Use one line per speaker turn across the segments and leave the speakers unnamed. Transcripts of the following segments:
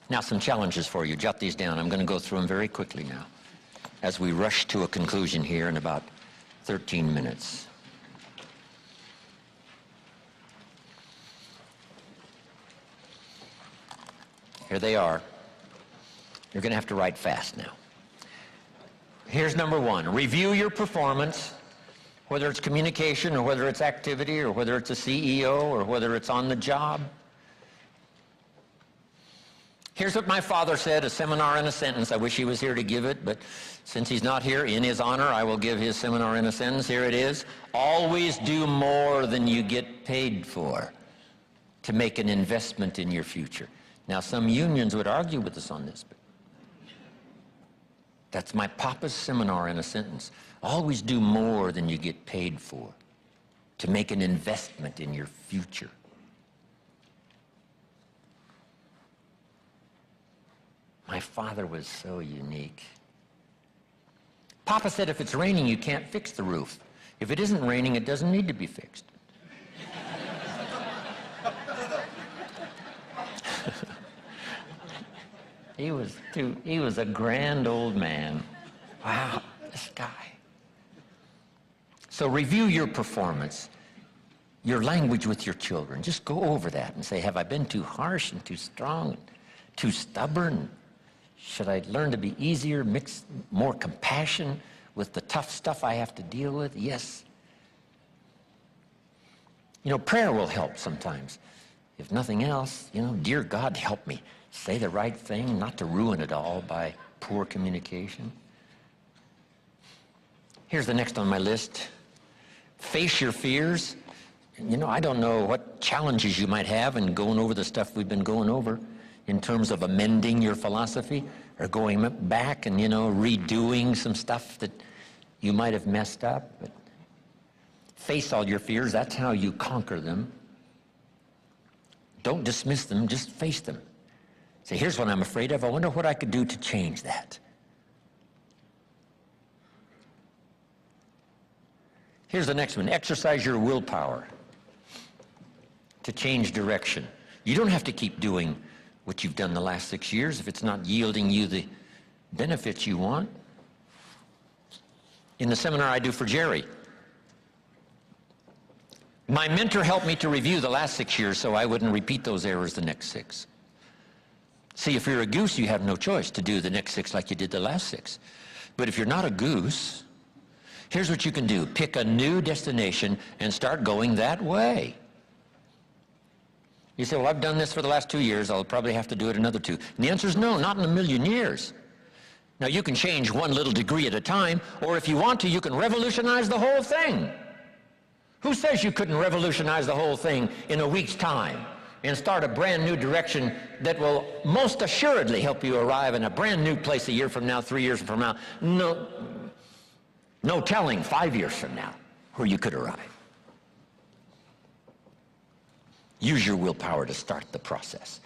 Now, some challenges for you. Jot these down. I'm going to go through them very quickly now as we rush to a conclusion here in about 13 minutes. Here they are. You're going to have to write fast now. Here's number one. Review your performance, whether it's communication or whether it's activity or whether it's a CEO or whether it's on the job. Here's what my father said, a seminar in a sentence. I wish he was here to give it, but since he's not here, in his honor, I will give his seminar in a sentence. Here it is. Always do more than you get paid for to make an investment in your future. Now, some unions would argue with us on this, but that's my papa's seminar in a sentence. Always do more than you get paid for to make an investment in your future. My father was so unique. Papa said if it's raining, you can't fix the roof. If it isn't raining, it doesn't need to be fixed. He was a grand old man. Wow, this guy. So review your performance, your language with your children. Just go over that and say, have I been too harsh and too strong, and too stubborn? Should I learn to be easier, mix more compassion with the tough stuff I have to deal with? Yes. You know, prayer will help sometimes. If nothing else, you know, dear God, help me say the right thing, not to ruin it all by poor communication. Here's the next on my list. Face your fears. You know, I don't know what challenges you might have in going over the stuff we've been going over in terms of amending your philosophy or going back and, you know, redoing some stuff that you might have messed up. But face all your fears. That's how you conquer them. Don't dismiss them, just face them. Say, here's what I'm afraid of. I wonder what I could do to change that. Here's the next one. Exercise your willpower to change direction. You don't have to keep doing what you've done the last 6 years if it's not yielding you the benefits you want. In the seminar I do for Jerry, my mentor helped me to review the last 6 years so I wouldn't repeat those errors the next 6. See, if you're a goose, you have no choice to do the next 6 like you did the last 6. But if you're not a goose, here's what you can do. Pick a new destination and start going that way. You say, well, I've done this for the last 2 years. I'll probably have to do it another 2. And the answer is no, not in a million years. Now, you can change one little degree at a time, or if you want to, you can revolutionize the whole thing. Who says you couldn't revolutionize the whole thing in a week's time and start a brand new direction that will most assuredly help you arrive in a brand new place a year from now, 3 years from now? No telling 5 years from now where you could arrive. Use your willpower to start the process.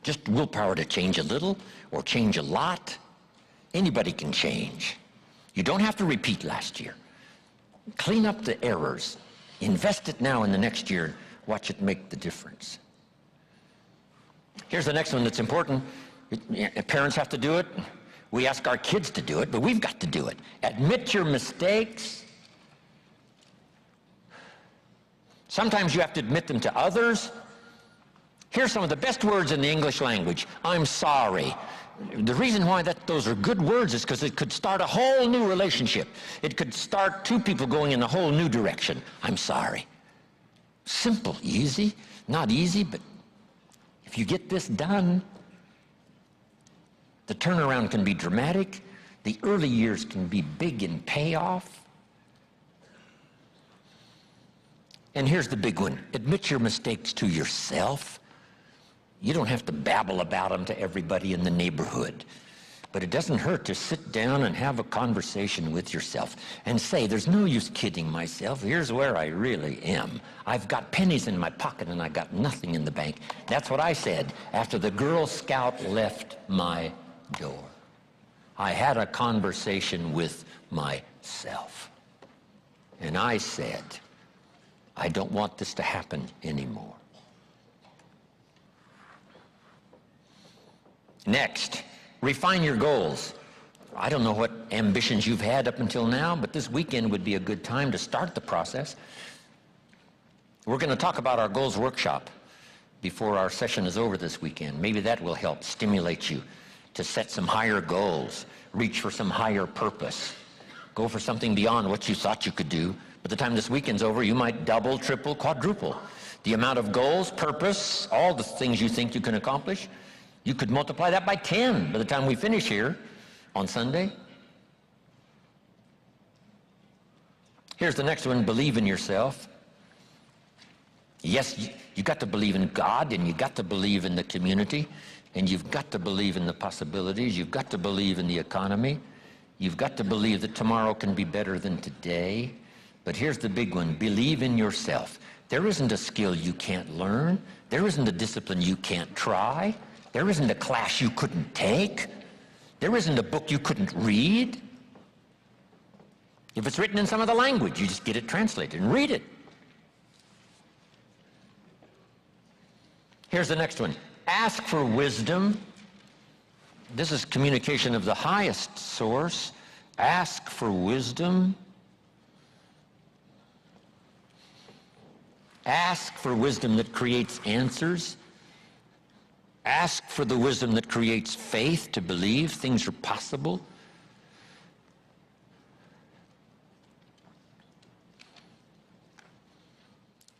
Just willpower to change a little or change a lot. Anybody can change. You don't have to repeat last year. Clean up the errors. Invest it now in the next year. Watch it make the difference. Here's the next one that's important. Parents have to do it. We ask our kids to do it, but we've got to do it. Admit your mistakes. Sometimes you have to admit them to others. Here's some of the best words in the English language. I'm sorry. The reason why those are good words is because it could start a whole new relationship. It could start 2 people going in a whole new direction. I'm sorry. Simple, easy. Not easy, but if you get this done, the turnaround can be dramatic. The early years can be big in payoff. And here's the big one. Admit your mistakes to yourself. You don't have to babble about them to everybody in the neighborhood. But it doesn't hurt to sit down and have a conversation with yourself and say, there's no use kidding myself. Here's where I really am. I've got pennies in my pocket and I got nothing in the bank. That's what I said after the Girl Scout left my door. I had a conversation with myself. And I said, I don't want this to happen anymore. Next, refine your goals. I don't know what ambitions you've had up until now, but this weekend would be a good time to start the process. We're going to talk about our goals workshop before our session is over this weekend. Maybe that will help stimulate you to set some higher goals, reach for some higher purpose, go for something beyond what you thought you could do. By the time this weekend's over, you might double, triple, quadruple the amount of goals, purpose, all the things you think you can accomplish. You could multiply that by 10 by the time we finish here on Sunday. Here's the next one, believe in yourself. Yes, you got to believe in God, and you got to believe in the community, and you've got to believe in the possibilities. You've got to believe in the economy. You've got to believe that tomorrow can be better than today. But here's the big one, believe in yourself. There isn't a skill you can't learn. There isn't a discipline you can't try. There isn't a class you couldn't take. There isn't a book you couldn't read. If it's written in some other language, you just get it translated and read it. Here's the next one. Ask for wisdom. This is communication of the highest source. Ask for wisdom. Ask for wisdom that creates answers. Ask for the wisdom that creates faith to believe things are possible.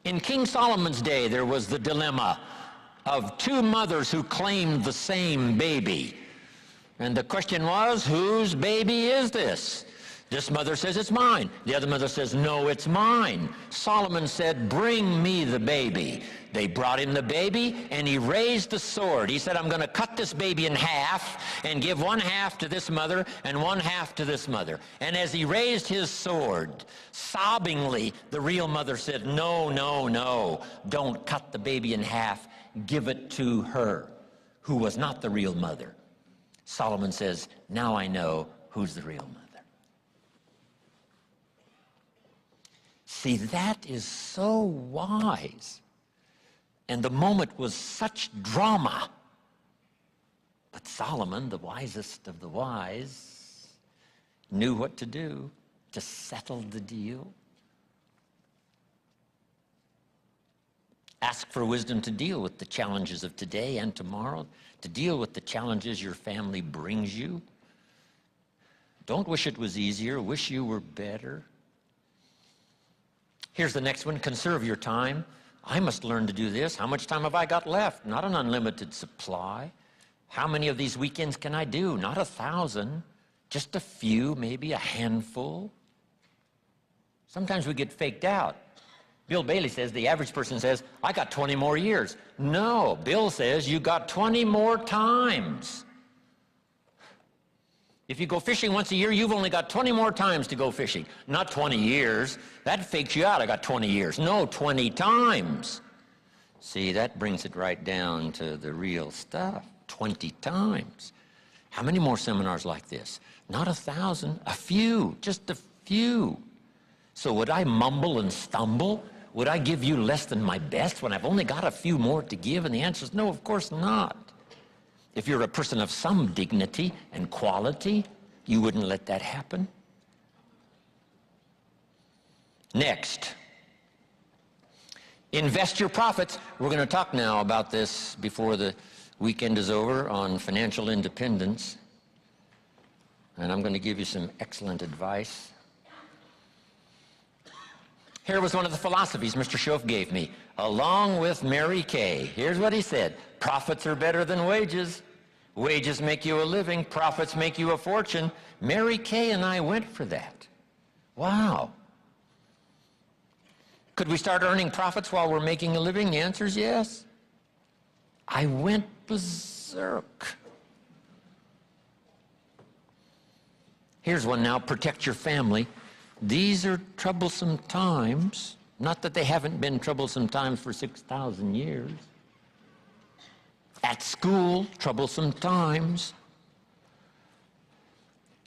In King Solomon's day, there was the dilemma of two mothers who claimed the same baby. And the question was, whose baby is this? This mother says, it's mine. The other mother says, no, it's mine. Solomon said, bring me the baby. They brought him the baby, and he raised the sword. He said, I'm going to cut this baby in half and give one half to this mother and one half to this mother. And as he raised his sword, sobbingly, the real mother said, no, no, no, don't cut the baby in half. Give it to her, who was not the real mother. Solomon says, now I know who's the real mother. See, that is so wise. And the moment was such drama. But Solomon, the wisest of the wise, knew what to do to settle the deal. Ask for wisdom to deal with the challenges of today and tomorrow, to deal with the challenges your family brings you. Don't wish it was easier, wish you were better. Here's the next one, conserve your time. I must learn to do this. How much time have I got left? Not an unlimited supply. How many of these weekends can I do? Not 1,000, just a few, maybe a handful. Sometimes we get faked out. Bill Bailey says, the average person says, I got 20 more years. No, Bill says, you got 20 more times. If you go fishing once a year, you've only got 20 more times to go fishing. Not 20 years. That fakes you out. I got 20 years. No, 20 times. See, that brings it right down to the real stuff. 20 times. How many more seminars like this? Not 1,000, a few, just a few. So would I mumble and stumble? Would I give you less than my best when I've only got a few more to give? And the answer is no, of course not. If you're a person of some dignity and quality, you wouldn't let that happen. Next, invest your profits. We're going to talk now about this before the weekend is over on financial independence. And I'm going to give you some excellent advice. Here was one of the philosophies Mr. Shoaff gave me, along with Mary Kay. Here's what he said, profits are better than wages. Wages make you a living, profits make you a fortune. Mary Kay and I went for that. Wow. Could we start earning profits while we're making a living? The answer is yes. I went berserk. Here's one now, protect your family. These are troublesome times. Not that they haven't been troublesome times for 6,000 years. At school, troublesome times.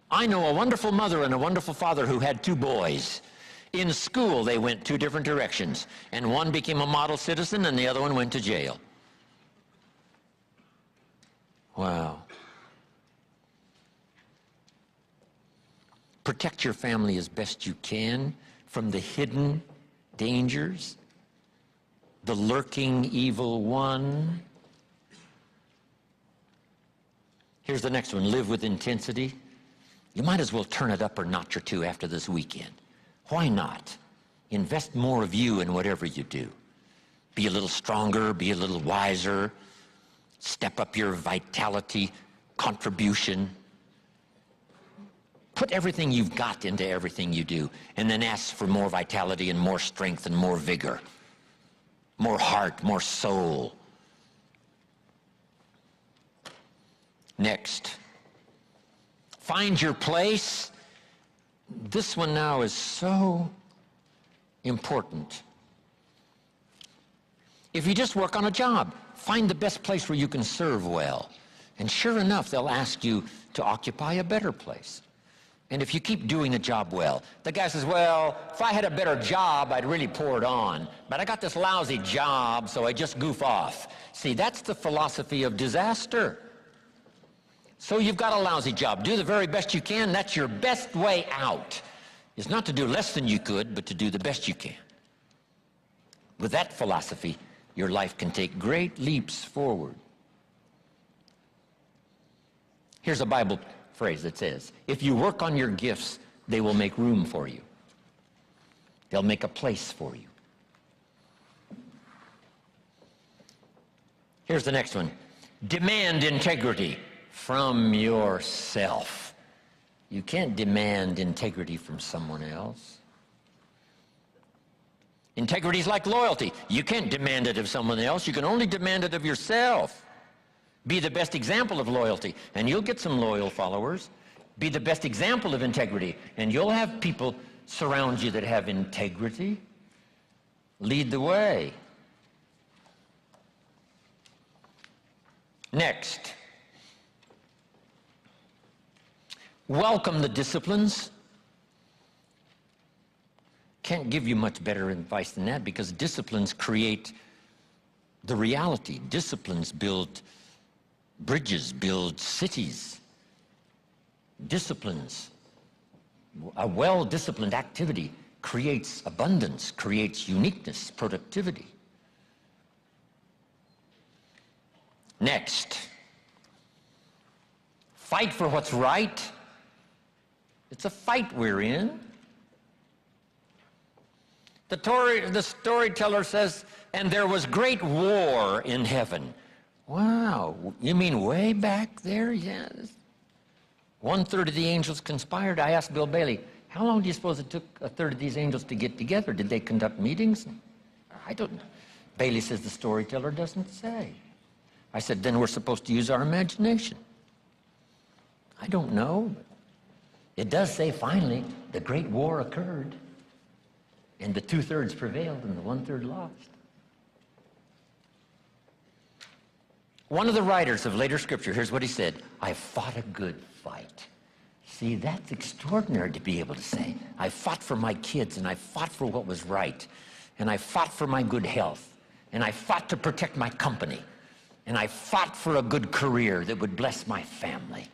I know a wonderful mother and a wonderful father who had two boys. In school, they went two different directions, and one became a model citizen and the other one went to jail. Wow. Protect your family as best you can from the hidden dangers, the lurking evil one. Here's the next one, live with intensity. You might as well turn it up a notch or two after this weekend. Why not? Invest more of you in whatever you do. Be a little stronger, be a little wiser, step up your vitality, contribution. Put everything you've got into everything you do, and then ask for more vitality and more strength and more vigor, more heart, more soul. Next, find your place. This one now is so important. If you just work on a job, find the best place where you can serve well. And sure enough, they'll ask you to occupy a better place. And if you keep doing the job well, the guy says, well, if I had a better job, I'd really pour it on. But I got this lousy job, so I just goof off. See, that's the philosophy of disaster. So you've got a lousy job. Do the very best you can. That's your best way out. It's not to do less than you could, but to do the best you can. With that philosophy, your life can take great leaps forward. Here's a Bible phrase that says, if you work on your gifts, they will make room for you. They'll make a place for you. Here's the next one. Demand integrity from yourself. You can't demand integrity from someone else. Integrity is like loyalty. You can't demand it of someone else. You can only demand it of yourself. Be the best example of loyalty, and you'll get some loyal followers. Be the best example of integrity, and you'll have people surround you that have integrity. Lead the way. Next, welcome the disciplines. Can't give you much better advice than that, because disciplines create the reality. Disciplines build bridges, build cities. Disciplines, a well-disciplined activity creates abundance, creates uniqueness, productivity. Next, fight for what's right. It's a fight we're in. The storyteller says, and there was great war in heaven. Wow, you mean way back there? Yes. 1/3 of the angels conspired. I asked Bill Bailey, how long do you suppose it took 1/3 of these angels to get together? Did they conduct meetings? I don't know. Bailey says the storyteller doesn't say. I said, then we're supposed to use our imagination. I don't know. It does say finally the great war occurred, and the 2/3 prevailed and the 1/3 lost. One of the writers of later scripture, here's what he said, I fought a good fight. See, that's extraordinary to be able to say. I fought for my kids, and I fought for what was right, and I fought for my good health, and I fought to protect my company, and I fought for a good career that would bless my family.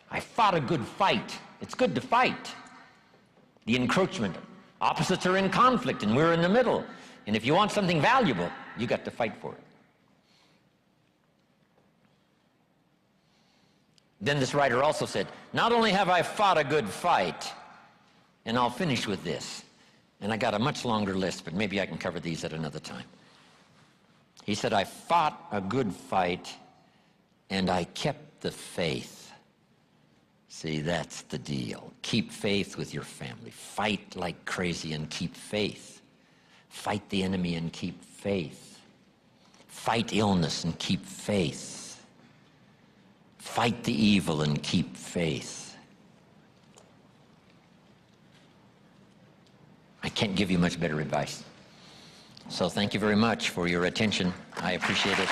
I fought a good fight. It's good to fight. The encroachment. Opposites are in conflict, and we're in the middle. And if you want something valuable, you got to fight for it. Then this writer also said, not only have I fought a good fight, and I'll finish with this, and I got a much longer list, but maybe I can cover these at another time. He said, I fought a good fight, and I kept the faith. See, that's the deal. Keep faith with your family. Fight like crazy and keep faith. Fight the enemy and keep faith. Fight illness and keep faith. Fight the evil and keep faith. I can't give you much better advice. So thank you very much for your attention. I appreciate it.